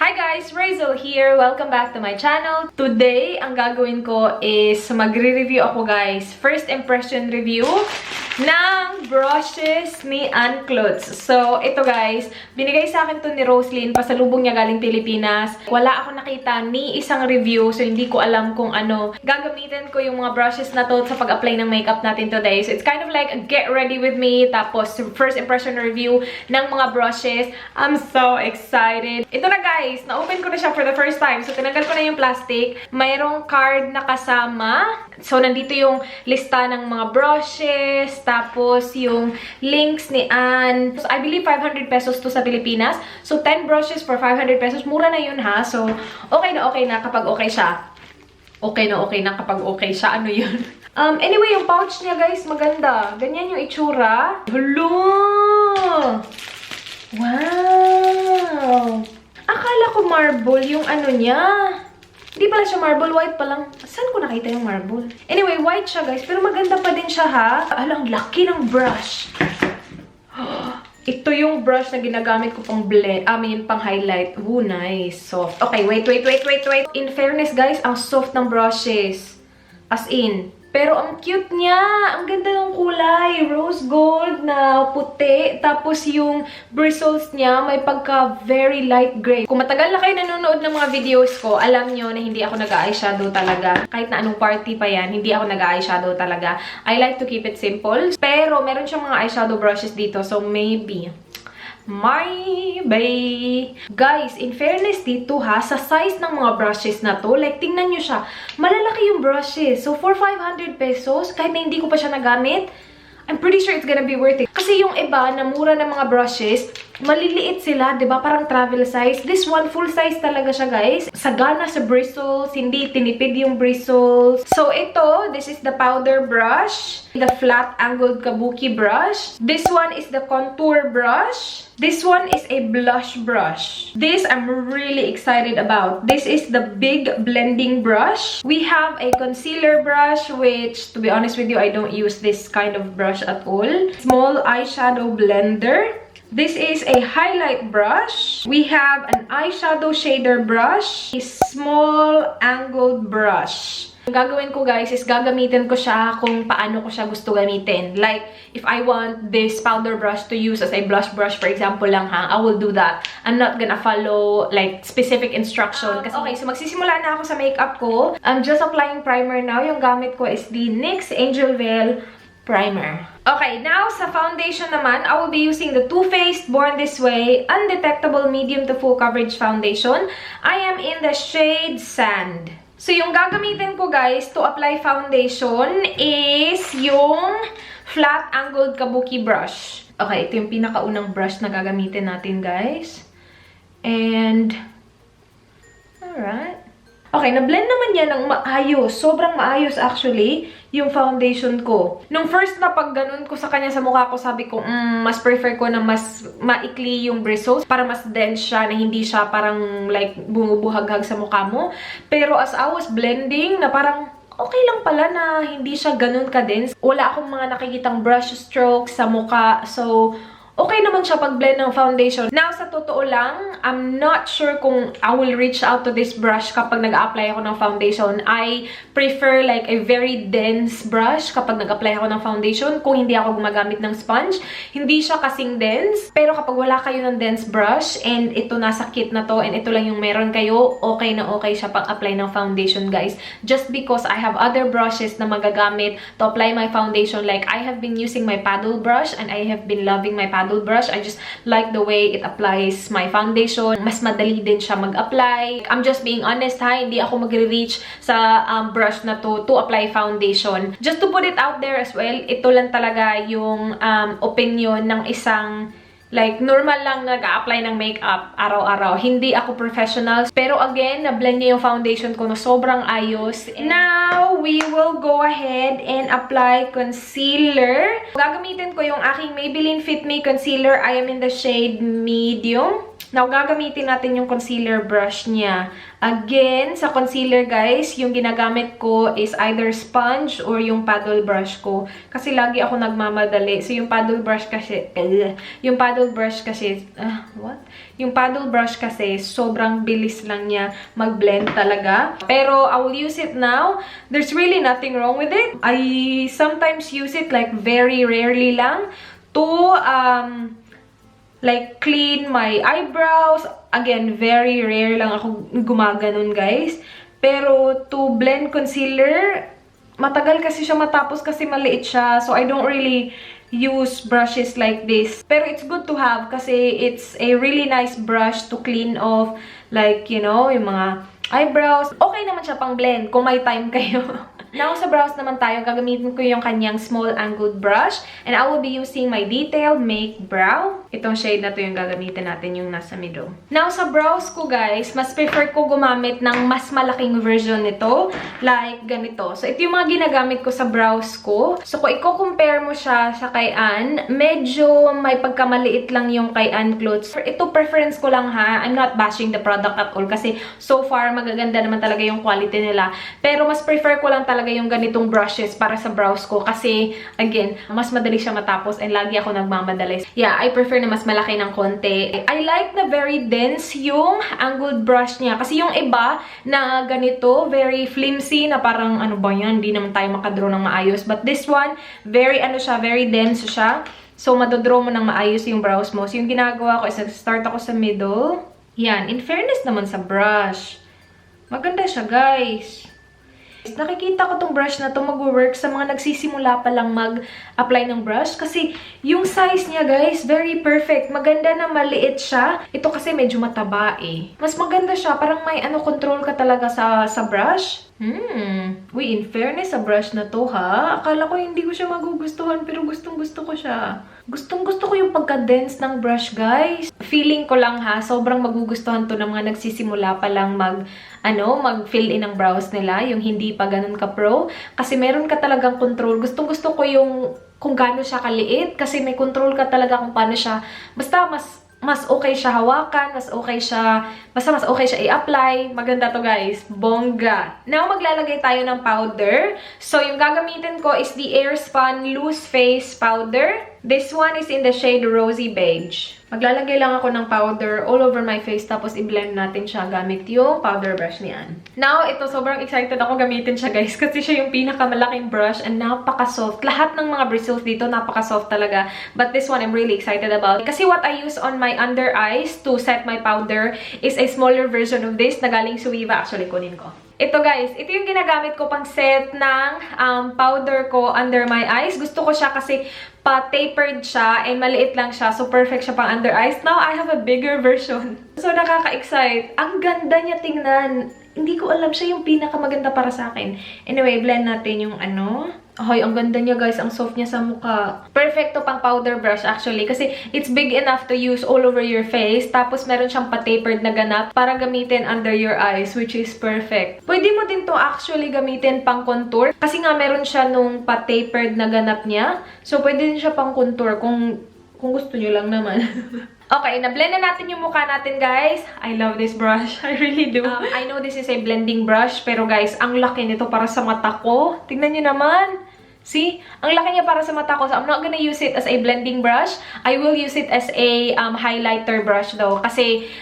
Hi guys! Razel here! Welcome back to my channel. Today, ang gagawin ko is magre-review ako guys. First impression review ng brushes ni Ann Klutz. So, ito guys, binigay sa akin to ni Roslyn. Pasalubong niya galing Pilipinas. Wala ako nakita ni isang review, so hindi ko alam kung ano. Gagamitin ko yung mga brushes na to sa pag-apply ng makeup natin today. So, it's kind of like a get ready with me. Tapos, first impression review ng mga brushes. I'm so excited. Ito na guys, na-open ko na siya for the first time. So, tinanggal ko na yung plastic. Mayroong card na kasama. So, nandito yung lista ng mga brushes. Tapos, yung links ni Ann. So, I believe 500 pesos to sa Pilipinas. So, 10 brushes for 500 pesos. Mura na yun ha. So, okay na kapag okay siya. Okay na kapag okay siya. Ano yun? Anyway, yung pouch niya guys, maganda. Ganyan yung itsura. Hello! Wow! Akala ko marble yung ano niya. Hindi pala siya marble, white pa lang. Saan ko nakita yung marble? Anyway, white siya guys, pero maganda pa din siya ha. Alang laki ng brush. Ito yung brush na ginagamit ko pang blend, pang highlight. Ooh, nice. Soft. Okay, wait. In fairness guys, ang soft ng brushes. As in. Pero ang cute niya. Ang ganda ng kulay. Rose gold na puti. Tapos yung bristles niya may pagka very light gray. Kung matagal na kayo nanonood ng mga videos ko, alam nyo na hindi ako nag-eyeshadow talaga. Kahit na anong party pa yan, hindi ako nag-eyeshadow talaga. I like to keep it simple. Pero meron siyang mga eyeshadow brushes dito. So maybe guys, in fairness dito ha, sa size ng mga brushes na to, like tingnan nyo siya, malalaki yung brushes. So for 500 pesos, kahit na hindi ko pa siya nagamit, I'm pretty sure it's gonna be worth it. Kasi yung iba na mura ng mga brushes, maliliit sila, 'di ba? Parang travel size. This one full size talaga siya, guys. Sagana sa bristles, hindi tinipid yung bristles. So ito, this is the powder brush, the flat angled kabuki brush. This one is the contour brush. This one is a blush brush. This I'm really excited about. This is the big blending brush. We have a concealer brush, which to be honest with you, I don't use this kind of brush at all. Small eyeshadow blender. This is a highlight brush. We have an eyeshadow shader brush. A small angled brush. Ang gagawin ko guys is gagamitin ko siya kung paano ko siya gusto gamitin. Like, if I want this powder brush to use as a blush brush, for example lang ha, I will do that. I'm not gonna follow like specific instruction. Okay, so magsisimula na ako sa makeup ko. I'm just applying primer now. Yung gamit ko is the NYX Angel Veil Primer. Okay, now sa foundation naman, I will be using the Too Faced Born This Way Undetectable Medium to Full Coverage Foundation. I am in the shade Sand. So, yung gagamitin ko guys to apply foundation is yung flat angled kabuki brush. Okay, ito yung pinakaunang brush na gagamitin natin guys. And, alright. Okay, na-blend naman yan ng maayos. Sobrang maayos actually yung foundation ko. Nung first na pag ganun ko sa kanya sa mukha ko, sabi ko, mas prefer ko na mas maikli yung bristles para mas dense siya, na hindi siya parang like bumubuhaghag sa mukha mo. Pero as I was blending, na parang okay lang pala na hindi siya ganun ka-dense. Wala akong mga nakikitang brush strokes sa mukha. So, okay naman siya pag-blend ng foundation. Now, sa totoo lang, I'm not sure kung I will reach out to this brush kapag nag-apply ako ng foundation. I prefer like a very dense brush kapag nag-apply ako ng foundation kung hindi ako gumagamit ng sponge. Hindi siya kasing dense. Pero kapag wala kayo ng dense brush and ito nasa kit na to and ito lang yung meron kayo, okay na okay siya pag-apply ng foundation, guys. Just because I have other brushes na magagamit to apply my foundation. Like, I have been using my paddle brush and I have been loving my paddle brush. I just like the way it applies my foundation. Mas madali din siya mag-apply. I'm just being honest ha, hindi ako magre-reach sa brush na to apply foundation. Just to put it out there as well, ito lang talaga yung opinion ng isang like, normal lang nag-a-apply ng makeup araw-araw. Hindi ako professional. Pero again, na-blend niya yung foundation ko na sobrang ayos. Now, we will go ahead and apply concealer. Gagamitin ko yung aking Maybelline Fit Me Concealer. I am in the shade Medium. Now, gagamitin natin yung concealer brush niya. Again, sa concealer guys, yung ginagamit ko is either sponge or yung paddle brush ko. Kasi lagi ako nagmamadali. So, yung paddle brush kasi, Yung paddle brush kasi, sobrang bilis lang niya mag-blend talaga. Pero, I will use it now. There's really nothing wrong with it. I sometimes use it like very rarely lang to, like, clean my eyebrows. Again, very rare lang ako gumaganon, guys. Pero, to blend concealer, matagal kasi siya matapos kasi maliit siya. So, I don't really use brushes like this. Pero, it's good to have kasi it's a really nice brush to clean off, like, you know, yung mga eyebrows. Okay naman siya pang blend kung may time kayo. Now, sa brows naman tayo, gagamitin ko yung kanyang small angled brush. And I will be using my Detail Make Brow. Itong shade na to yung gagamitin natin, yung nasa middle. Now, sa brows ko, guys, mas prefer ko gumamit ng mas malaking version nito. Like, ganito. So, ito yung mga ginagamit ko sa brows ko. So, kung i-compare mo siya sa kay Ann, medyo may pagkamaliit lang yung kay Ann Clothes. Ito, preference ko lang ha. I'm not bashing the product at all. Kasi, so far, magaganda naman talaga yung quality nila. Pero, mas prefer ko lang talaga yung ganitong brushes para sa brows ko kasi, again, mas madali siya matapos and lagi ako nagmamadali. Yeah, I prefer na mas malaki ng konti. I like na very dense yung angled brush niya kasi yung iba na ganito, very flimsy na parang, ano ba yan, hindi naman tayo makadraw ng maayos. But this one, very, ano siya, very dense siya. So, madodraw mo ng maayos yung brows mo. So, yung ginagawa ko is start ako sa middle. Yan, in fairness naman sa brush. Maganda siya, guys. Nakikita ko tong brush na to mag-work sa mga nagsisimula pa lang mag-apply ng brush. Kasi yung size niya, guys, very perfect. Maganda na maliit siya. Ito kasi medyo mataba eh. Mas maganda siya. Parang may control ka talaga sa brush. Uy, in fairness sa brush na to ha. Akala ko hindi ko siya magugustuhan pero gustong-gusto ko siya. Gustong-gusto ko yung pagka-dense ng brush, guys. Feeling ko lang ha, sobrang magugustuhan to ng mga nagsisimula pa lang mag-fill in ng brows nila, yung hindi pa ganun ka-pro. Kasi meron ka talagang control. Gustong-gusto ko yung kung gaano siya kaliit kasi may control ka talaga kung paano siya. Basta mas okay siya hawakan, mas okay siya i-apply. Maganda to, guys. Bongga. Now, maglalagay tayo ng powder. So, yung gagamitin ko is the Airspun Loose Face Powder. This one is in the shade Rosy Beige. Maglalagay lang ako ng powder all over my face tapos i-blend natin siya gamit yung powder brush niyan. Now, ito sobrang excited ako gamitin siya, guys, kasi siya yung pinakamalaking brush and napaka-soft. Lahat ng mga bristles dito napaka-soft talaga. But this one I'm really excited about. Kasi what I use on my under eyes to set my powder is a smaller version of this na galing Suiva. Actually, kunin ko. Ito, guys, ito yung ginagamit ko pang set ng powder ko under my eyes. Gusto ko siya kasi pa-tapered siya and maliit lang siya. So, perfect siya pang under eyes. Now, I have a bigger version. So, nakaka-excite. Ang ganda niya tingnan. Hindi ko alam, siya yung pinakamaganda para sa akin. Anyway, blend natin yung Hoy, ang ganda niya, guys. Ang soft niya sa mukha. Perfecto pang powder brush, actually. Kasi it's big enough to use all over your face. Tapos, meron siyang pa-tapered na ganap para gamitin under your eyes, which is perfect. Pwede mo din to actually gamitin pang contour. Kasi nga, meron siya nung pa-tapered na ganap niya. So, pwede din siya pang contour kung gusto nyo lang naman. Okay, na-blend na natin yung mukha natin, guys. I love this brush. I really do. I know this is a blending brush, pero guys, ang laki nito para sa mata ko. Tignan nyo naman. See? Ang laki niya para sa mata ko. So, I'm not gonna use it as a blending brush. I will use it as a highlighter brush though. Kasi,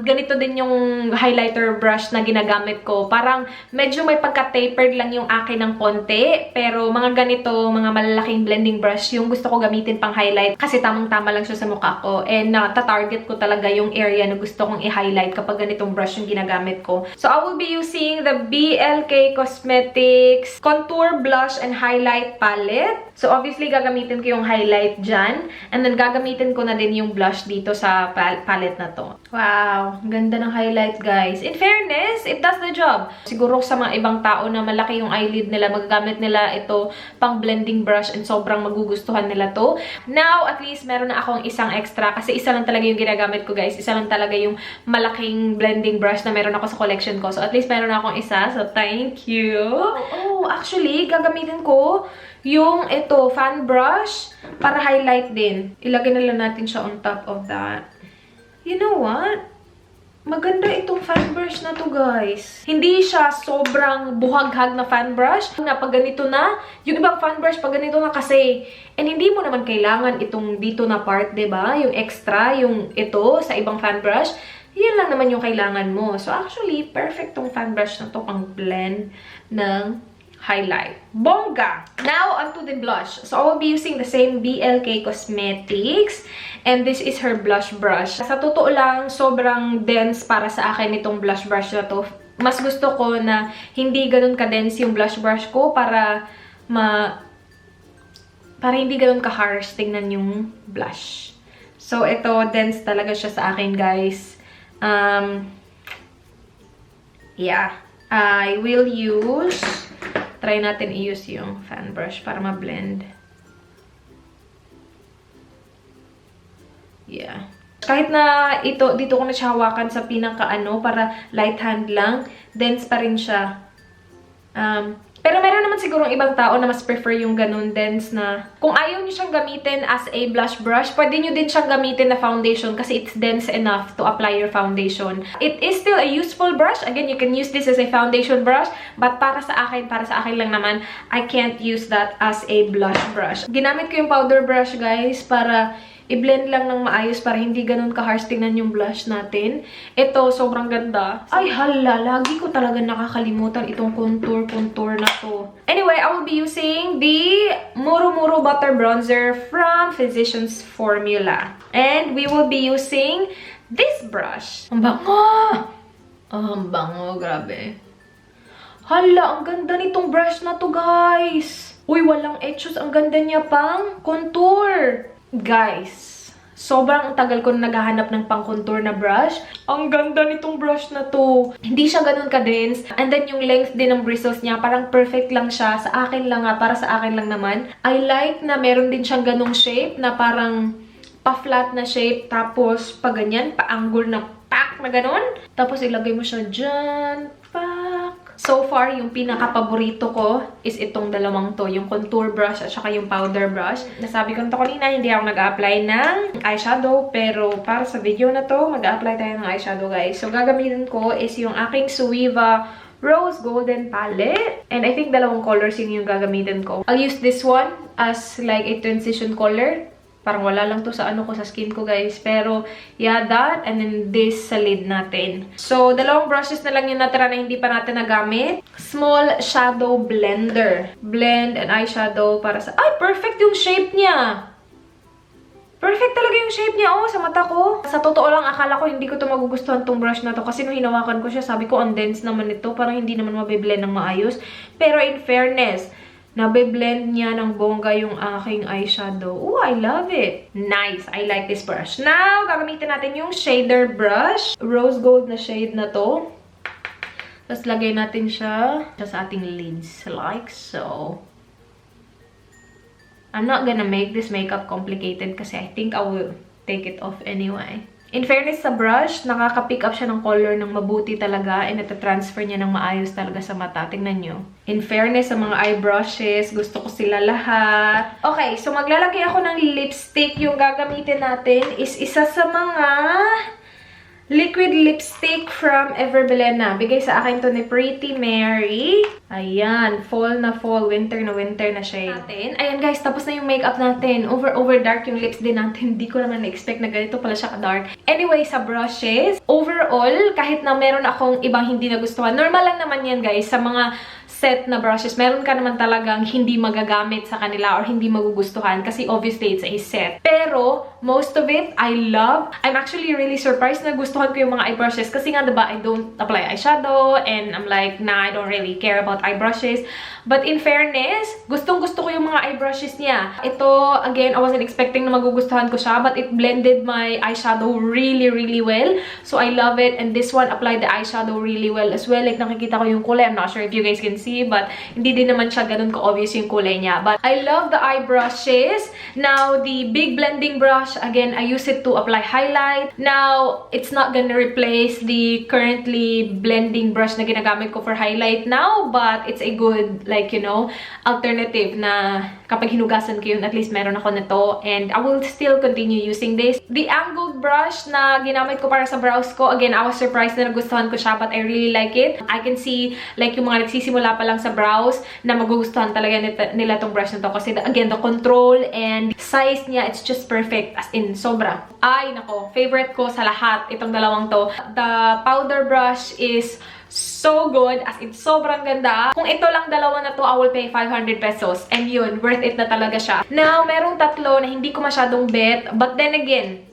ganito din yung highlighter brush na ginagamit ko. Parang, medyo may pagka-tapered lang yung akin ng konti. Pero, mga ganito, mga malalaking blending brush, yung gusto ko gamitin pang highlight. Kasi, tamang-tama lang siya sa mukha ko. And, ta-target ko talaga yung area na gusto kong i-highlight kapag ganitong brush yung ginagamit ko. So, I will be using the BLK Cosmetics Contour Blush and Highlight Palette. So, obviously, gagamitin ko yung highlight dyan. And then, gagamitin ko na din yung blush dito sa palette na to. Wow! Ganda ng highlight, guys. In fairness, it does the job. Siguro sa mga ibang tao na malaki yung eyelid nila, magagamit nila ito pang blending brush and sobrang magugustuhan nila to. Now, at least, meron na akong isang extra. Kasi isa lang talaga yung ginagamit ko, guys. Isa lang talaga yung malaking blending brush na meron ako sa collection ko. So, at least, meron na akong isa. So, thank you! Oh, actually, gagamitin ko yung fan brush para highlight din. Ilagay na lang natin siya on top of that. You know what? Maganda itong fan brush na to, guys. Hindi siya sobrang buhaghag na fan brush. Na pag ganito na, yung ibang fan brush pag ganito na kasi. And hindi mo naman kailangan itong dito na part, 'di ba? Yung extra, yung ito sa ibang fan brush. Yan lang naman yung kailangan mo. So actually, perfect tong fan brush na to pang blend ng highlight. Bongga! Now, onto the blush. So, I will be using the same BLK Cosmetics. And this is her blush brush. Sa totoo lang, sobrang dense para sa akin itong blush brush na to. Mas gusto ko na hindi ganun ka-dense yung blush brush ko para hindi ganun ka-harsh tingnan yung blush. So, ito, dense talaga siya sa akin, guys. Yeah. I will use... Try natin i-use yung fan brush para ma-blend. Yeah. Kahit na dito ko na siya hawakan sa pinaka-ano, para light hand lang, dense pa rin siya. Pero meron naman sigurong ibang tao na mas prefer yung ganun dense na. Kung ayaw nyo siyang gamitin as a blush brush, pwede nyo din siyang gamitin na foundation kasi it's dense enough to apply your foundation. It is still a useful brush. Again, you can use this as a foundation brush. But para sa akin lang naman, I can't use that as a blush brush. Ginamit ko yung powder brush, guys, para i-blend lang ng maayos para hindi ganun ka-harsh tingnan yung blush natin. Ito, sobrang ganda. Ay, hala, lagi ko talaga nakakalimutan itong contour na to. Anyway, I will be using the Muro Muro Butter Bronzer from Physicians Formula. And we will be using this brush. Ang bango! Ang bango, grabe. Hala, ang ganda nitong brush na to, guys. Uy, walang etchos. Ang ganda niya pang contour. Guys, sobrang tagal ko na naghahanap ng pang-contour na brush. Ang ganda nitong brush na to. Hindi siya ganun ka-dense. And then yung length din ng bristles niya, parang perfect lang siya. Sa akin lang nga, para sa akin lang naman. I like na meron din siyang ganung shape na parang pa-flat na shape. Tapos, pa ganyan, pa-angle na pak na ganun. Tapos, ilagay mo siya dyan. Pak. So far, yung pinaka-paborito ko is itong dalawang to. Yung contour brush at saka yung powder brush. Nasabi ko nito kanina, hindi ako nag-a-apply ng eyeshadow. Pero para sa video na to, mag-a-apply tayo ng eyeshadow, guys. So, gagamitin ko is yung aking Suiva Rose Golden Palette. And I think dalawang colors yung gagamitin ko. I'll use this one as like a transition color. Parang wala lang to sa ano ko, sa skin ko, guys. Pero, yeah, that. And then this sa lid natin. So, dalawang brushes na lang yung natira na hindi pa natin nagamit. Small shadow blender. Blend an eyeshadow para sa... Ay, perfect yung shape niya! Perfect talaga yung shape niya, oh, sa mata ko. Sa totoo lang, akala ko hindi ko to magugustuhan tong brush na to. Kasi nung hinawakan ko siya, sabi ko, ang dense naman ito. Parang hindi naman mabiblend ng maayos. Pero in fairness, nabe-blend niya ng bongga yung aking eyeshadow. Oh, I love it. Nice. I like this brush. Now, gagamitin natin yung shader brush. Rose gold na shade na to. Tapos, lagay natin siya sa ating lids. Like so. I'm not gonna make this makeup complicated kasi I think I will take it off anyway. In fairness sa brush, nakaka-pick up siya ng color ng mabuti talaga and nata-transfer niya ng maayos talaga sa mata. Tingnan nyo. In fairness sa mga eye brushes, gusto ko sila lahat. Okay, so maglalagay ako ng lipstick. Yung gagamitin natin is isa sa mga liquid lipstick from Everbelena. Bigay sa akin to ni Pretty Mary. Ayan, fall na fall, winter na winter na shade. Ayan guys, tapos na yung makeup natin. Over dark yung lips din natin. Hindi ko naman na-expect na ganito pala siya ka-dark. Anyway, sa brushes, overall, kahit na meron akong ibang hindi nagustuhan, normal lang naman yan guys, sa mga set na brushes, meron ka naman talagang hindi magagamit sa kanila or hindi magugustuhan kasi obviously it's a set. Pero, most of it, I love. I'm actually really surprised na gustuhan ko yung mga eye brushes kasi nga diba, I don't apply eyeshadow and I'm like, nah, I don't really care about eye brushes. But in fairness, gustong-gusto ko yung mga eye brushes niya. Ito, again, I wasn't expecting na magugustuhan ko siya but it blended my eyeshadow really, really well. So, I love it. And this one applied the eyeshadow really well as well. Like, nakikita ko yung kulay. I'm not sure if you guys can see but hindi din naman siya ganun ka-obvious yung kulay niya. But I love the eye brushes. Now, the big blending brush, again, I use it to apply highlight. Now, it's not gonna replace the currently blending brush na ginagamit ko for highlight now, but thought it's a good, like, you know, alternative na kapag hinugasan ko yun, at least meron ako nito. And I will still continue using this. The angled brush na ginamit ko para sa brows ko, again, I was surprised na nagustuhan ko siya, but I really like it. I can see, like, yung mga nagsisimula pa lang sa brows na magugustuhan talaga nila tong brush na to. Kasi, again, the control and size niya, it's just perfect. As in, sobra. Ay, nako, favorite ko sa lahat itong dalawang to. The powder brush is so good, as in sobrang ganda. Kung ito lang dalawa na to, I will pay 500 pesos. And yun, worth it na talaga siya. Now, merong tatlo na hindi ko masyadong bet, but then again,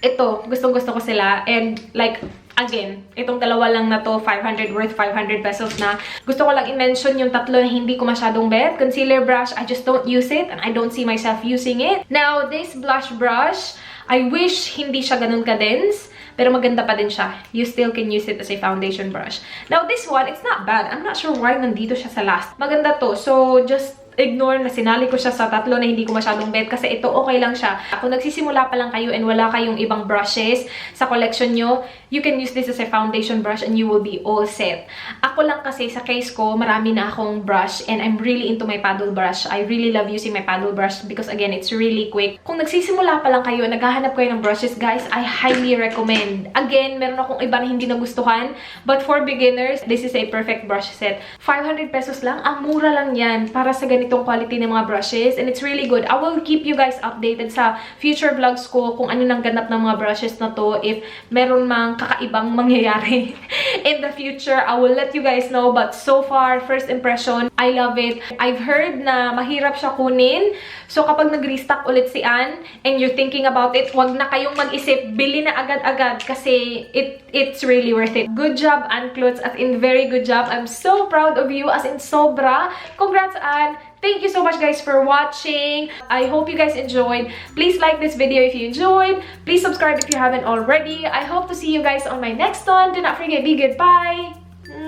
ito, gustong-gusto ko sila. And like, again, itong dalawa lang na to, 500, worth 500 pesos na. Gusto ko lang i-mention yung tatlo na hindi ko masyadong bet. Concealer brush, I just don't use it and I don't see myself using it. Now, this blush brush, I wish hindi siya ganun ka-dense, pero maganda pa din siya. You still can use it as a foundation brush. Now, this one, it's not bad. I'm not sure why nandito siya sa last. Maganda to. So, just ignore na sinali ko siya sa tatlo na hindi ko masyadong bet kasi ito okay lang siya. Kung nagsisimula pa lang kayo and wala kayong ibang brushes sa collection nyo, you can use this as a foundation brush and you will be all set. Ako lang kasi sa case ko, marami na akong brush and I'm really into my paddle brush. I really love using my paddle brush because again, it's really quick. Kung nagsisimula pa lang kayo, naghahanap kayo ng brushes, guys, I highly recommend. Again, meron akong iba na hindi nagustuhan, but for beginners, this is a perfect brush set. 500 pesos lang, ang mura lang yan para sa ganitong quality ng mga brushes and it's really good. I will keep you guys updated sa future vlogs ko kung ano nang ganap ng mga brushes na to. If meron mang kakaibang mangyayari in the future, I will let you guys know. But so far, first impression, I love it. I've heard na mahirap siya kunin. So kapag nag-restock ulit si Anne and you're thinking about it, wag na kayong mag-isip, bili na agad-agad kasi it's really worth it. Good job, Anne Klutz, as in very good job. I'm so proud of you, as in sobra. Congrats, Anne. Thank you so much, guys, for watching. I hope you guys enjoyed. Please like this video if you enjoyed. Please subscribe if you haven't already. I hope to see you guys on my next one. Do not forget, be good. Bye.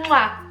Mwah.